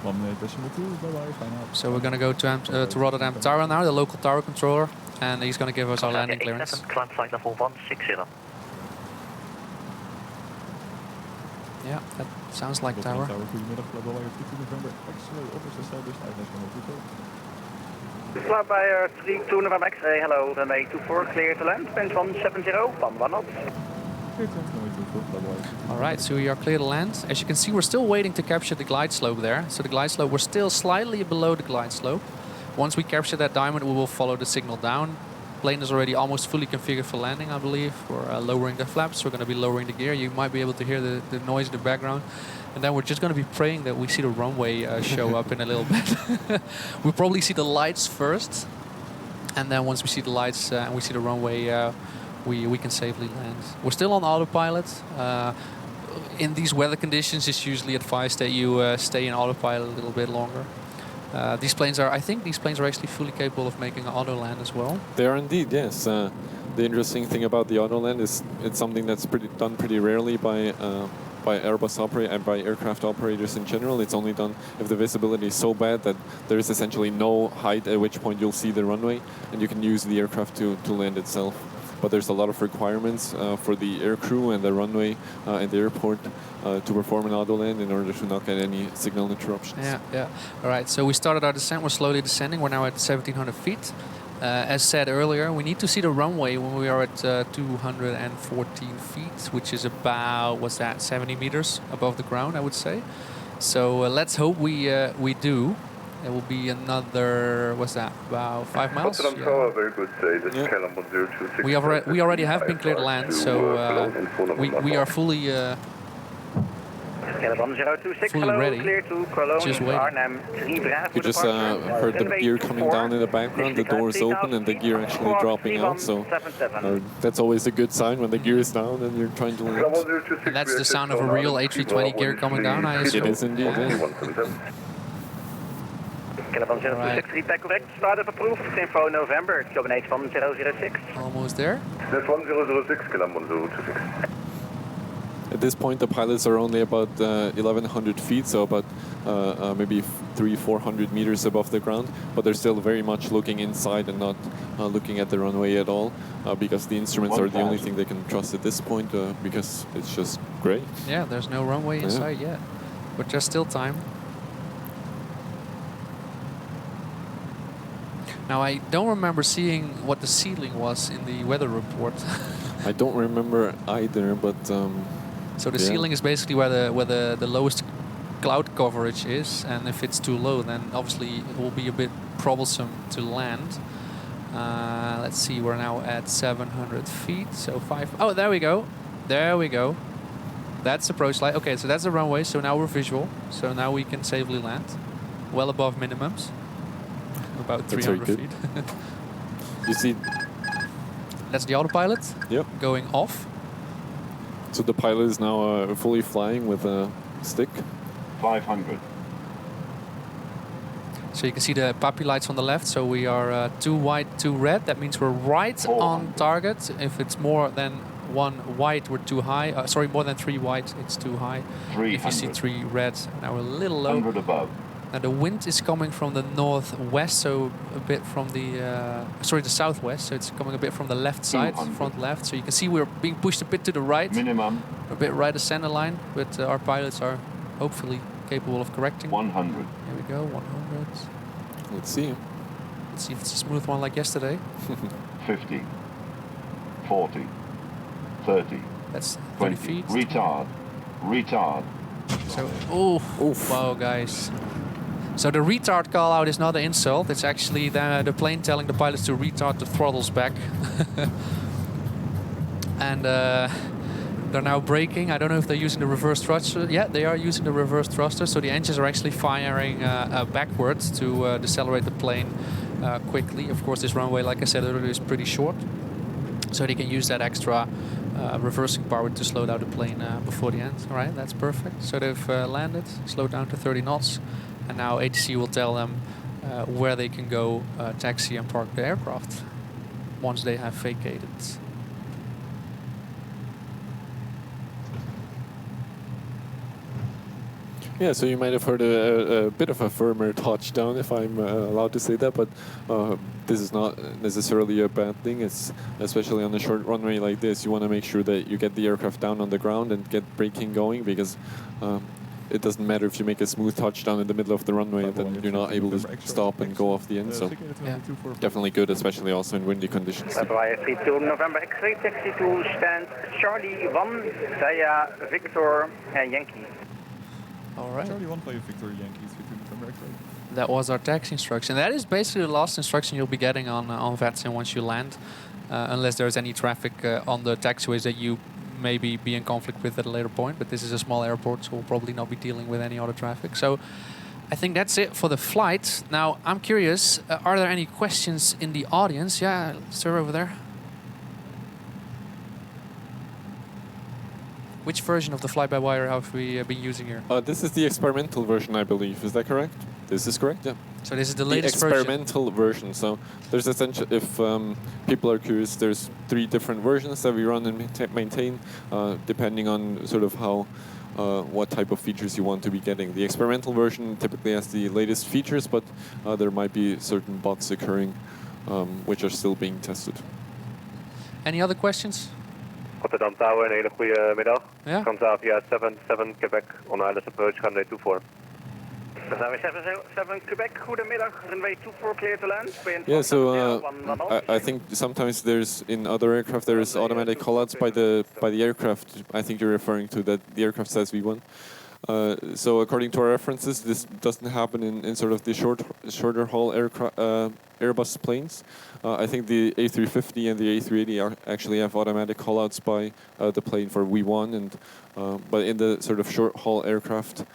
118.2, bye-bye, fine out. So we're going to go to Rotterdam Tower now, the local tower controller, and he's going to give us our landing clearance. Climb flight level 160. Yeah, that sounds like tower. Goedemiddag, FlyByWire 32 November X-ray, office established, ILS 102. FlyByWire 32 November X-ray, hello, runway 24, clear to land, wind 170, 1 knots. All right, so we are clear to land. As you can see, we're still waiting to capture the glide slope there. So the glide slope, we're still slightly below the glide slope. Once we capture that diamond, we will follow the signal down. Plane is already almost fully configured for landing, I believe. We're lowering the flaps, we're going to be lowering the gear. You might be able to hear the noise in the background. And then we're just going to be praying that we see the runway show up in a little bit. We'll probably see the lights first. And then once we see the lights and we see the runway, we can safely land. We're still on autopilot. In these weather conditions, it's usually advised that you stay in autopilot a little bit longer. These planes are, I think these planes are actually fully capable of making an auto land as well. They are indeed, yes. The interesting thing about the auto land is it's something that's done pretty rarely by Airbus operators and by aircraft operators in general. It's only done if the visibility is so bad that there is essentially no height at which point you'll see the runway, and you can use the aircraft to land itself. but there's a lot of requirements for the air crew and the runway and the airport to perform an auto land in order to not get any signal interruptions. Yeah. All right, so we started our descent. We're slowly descending. We're now at 1,700 feet. As said earlier, we need to see the runway when we are at 214 feet, which is about, 70 meters above the ground, I would say. So let's hope we do. It will be another, about 5 miles? Yeah. Very good day. This is Callum 1026. We already have been cleared to land, so we are fully fully ready. Clear to Cologne, Just waiting. Arnhem, 3 Bravo. You just heard the gear coming down in the background, the door is open and the gear actually dropping out, so that's always a good sign when the gear is down and you're trying to land. And that's the sound of a real A320 gear coming down, I assume. It is indeed, yeah. Caliban 026, repeat correct. Start up approved. Info November, combination van 006. Almost there. That's 1006, Caliban 026. At this point, the pilots are only about 1,100 feet, so about maybe 300-400 meters above the ground, but they're still very much looking inside and not looking at the runway at all, because the instruments are the only thing they can trust at this point, because it's just gray. Yeah, there's no runway inside yet, but there's still time. Now, I don't remember seeing what the ceiling was in the weather report. I don't remember either, but... so the ceiling is basically where the lowest cloud coverage is, and if it's too low, then obviously it will be a bit troublesome to land. Let's see, we're now at 700 feet, so 5... Oh, there we go. There we go. That's approach light. Okay, so that's the runway, so now we're visual. So now we can safely land. Well above minimums. About 300 feet. You see... That's the autopilot. Yep. Going off. So the pilot is now fully flying with a stick. 500. So you can see the PAPI lights on the left. So we are 2 white, 2 red. That means we're right on target. If it's more than 1 white, we're too high. Sorry, more than 3 white, it's too high. 300. If you see 3 red, now we're a little low. 100 above. Now the wind is coming from the northwest, so a bit from the the southwest. So it's coming a bit from the left side, front left. So you can see we're being pushed a bit to the right. Minimum. A bit right of center line, but our pilots are hopefully capable of correcting. 100. Here we go, 100. Let's see. Let's see if it's a smooth one like yesterday. 50. 40. 30. That's 30 20. feet. Retard. Retard. So, wow, guys. So the retard call out is not an insult. It's actually the plane telling the pilots to retard the throttles back. And they're now braking. I don't know if they're using the reverse thruster. Yeah, they are using the reverse thruster. So the engines are actually firing backwards to decelerate the plane quickly. Of course, this runway, like I said earlier, is pretty short. So they can use that extra reversing power to slow down the plane before the end. All right, that's perfect. So they've landed, slowed down to 30 knots. And now ATC will tell them where they can go taxi and park the aircraft once they have vacated. Yeah, so you might have heard a bit of a firmer touchdown, if I'm allowed to say that, but this is not necessarily a bad thing. It's especially on a short runway like this, you want to make sure that you get the aircraft down on the ground and get braking going, because it doesn't matter if you make a smooth touchdown in the middle of the runway and then you're not able to stop and go off the end. So definitely good, especially also in windy conditions. FlyByWire A32 November X-ray, taxi to stand Charlie 1 via Victor and Yankee. All right. Charlie 1 via Victor Yankee 32 November X-ray. That was our taxi instruction. That is basically the last instruction you'll be getting on VATSIM once you land, unless there's any traffic on the taxiways that you maybe be in conflict with at a later point. But this is a small airport, so we'll probably not be dealing with any other traffic. So I think that's it for the flight. Now, I'm curious, are there any questions in the audience? Yeah, sir, over there. Which version of the fly-by-wire have we been using here? This is the experimental version, I believe. Is that correct? This is correct, yeah. So this is the latest experimental version. So there's essentially, if people are curious, there's 3 different versions that we run and maintain, depending on sort of how, what type of features you want to be getting. The experimental version typically has the latest features, but there might be certain bugs occurring which are still being tested. Any other questions? Rotterdam Tower, een hele goede middag. Ja? Transavia 77 Quebec on ILS approach, runway 24. Transavia 77 Quebec, goedemiddag, runway 24 clear to land. Yeah, so I think sometimes there's in other aircraft there's automatic callouts by the aircraft. I think you're referring to that the aircraft says V1. So according to our references, this doesn't happen in sort of the shorter haul Airbus planes. I think the A350 and the A380 actually have automatic callouts by the plane for V1, and but in the sort of short haul aircraft,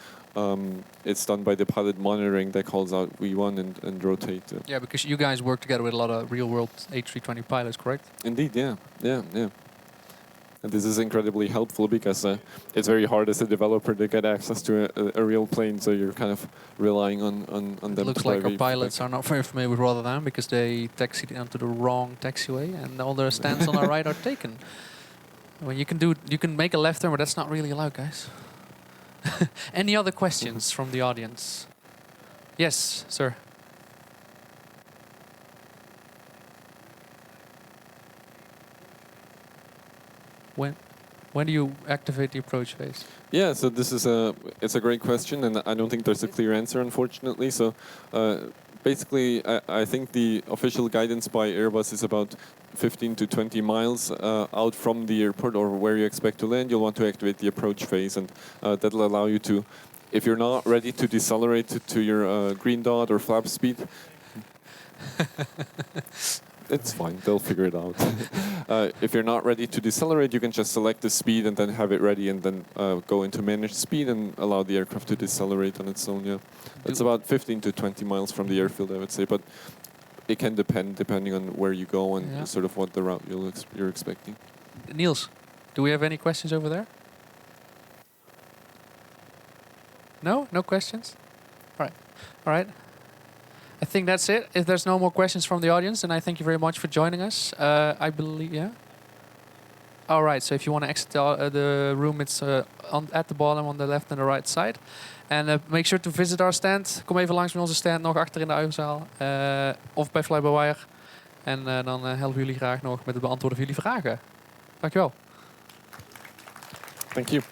it's done by the pilot monitoring that calls out V1 and rotate. Yeah, because you guys work together with a lot of real-world A320 pilots, correct? Indeed, yeah. And this is incredibly helpful because it's very hard as a developer to get access to a real plane, so you're kind of relying on them. It looks like our pilots are not very familiar with Rotterdam because they taxied onto the wrong taxiway and all the stands on our right are taken. Well, you can make a left turn, but that's not really allowed, guys. Any other questions from the audience? Yes, sir. When do you activate the approach phase? Yeah, so this is it's a great question, and I don't think there's a clear answer, unfortunately. So basically, I think the official guidance by Airbus is about 15 to 20 miles out from the airport or where you expect to land. You'll want to activate the approach phase, and that'll allow you to, if you're not ready to decelerate to your green dot or flap speed. It's fine, they'll figure it out. If you're not ready to decelerate, you can just select the speed and then have it ready and then go into managed speed and allow the aircraft to decelerate on its own, yeah. It's about 15 to 20 miles from the airfield, I would say, but it can depending on where you go and sort of what the route you're expecting. Niels, do we have any questions over there? No? No questions? All right. I think that's it. If there's no more questions from the audience, then I thank you very much for joining us. I believe, yeah? All right, so if you want to exit the room, it's at the bottom on the left and the right side. And make sure to visit our stand. Kom even langs bij onze stand, nog achter in de uienzaal. Of bij FlyByWire. En dan helpen jullie graag nog met het beantwoorden van jullie vragen. Dankjewel. Thank you.